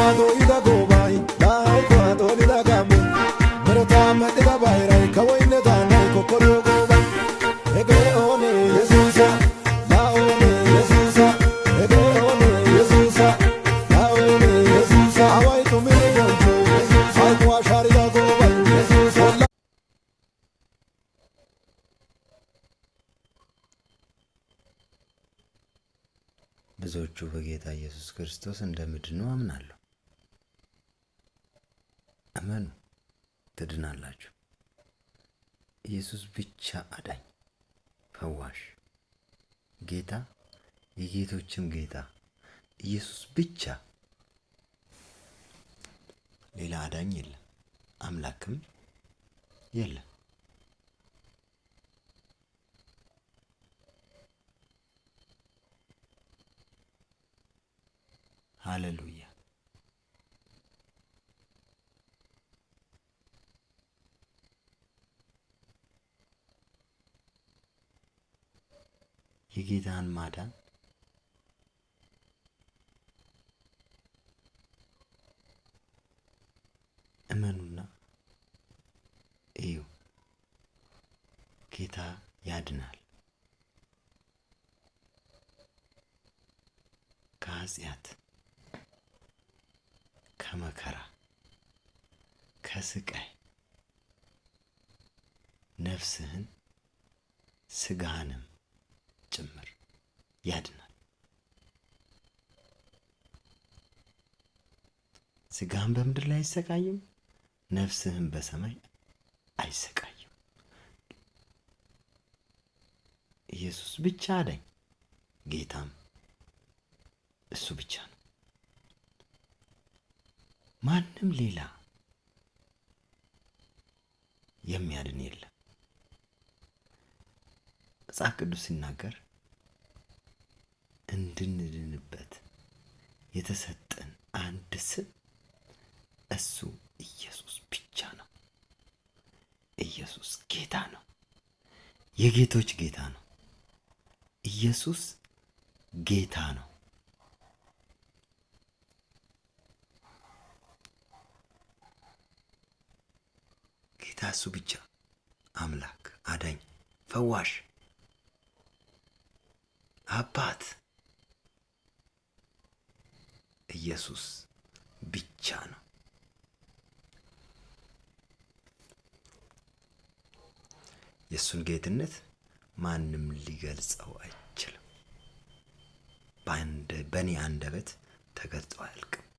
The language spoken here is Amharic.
ida gobai dai quato ida gamu merta matida bayrai kawaine danai kokorio gobai ege one yesusa la one yesusa ege one yesusa la one yesusa awai to me goncho yesusa ai kwa sharida gobai yesusa ብዙዎቹ በጌታ ኢየሱስ ክርስቶስ እንደምድኑ አምናለሁ። አመኑ ትድናላችሁ። ኢየሱስ ብቻ አዳኝ፣ ፈዋሽ፣ ጌታ፣ የጌቶችም ጌታ ኢየሱስ ብቻ። ሌላ አዳኝ የለም፣ አምላክም የለም። ሃሌሉያ። የጌታን ማዳን እመኑና እዩ። ጌታ ያድናል ከኃጢአት፣ ከመከራ፣ ከስቃይ ነፍስህን ስጋህንም ጭምር ያድናል። ስጋህን በምድር ላይ አይሰቃይም፣ ነፍስህን በሰማይ አይሰቃይም። ኢየሱስ ብቻ አዳኝ፣ ጌታም እሱ ብቻ ነው። ማንም ሌላ የሚያድን የለም። መጽሐፍ ቅዱስ ሲናገር እንድንድንበት የተሰጠን አንድ ስም እሱ ኢየሱስ ብቻ ነው። ኢየሱስ ጌታ ነው፣ የጌቶች ጌታ ነው። ኢየሱስ ጌታ ነው። ጌታ እሱ ብቻ አምላክ፣ አዳኝ፣ ፈዋሽ፣ አባት ኢየሱስ ብቻ ነው። የእሱን ጌትነት ማንም ሊገልጸው አይችልም። በእኔ አንደበት ተገልጾ አያልቅም።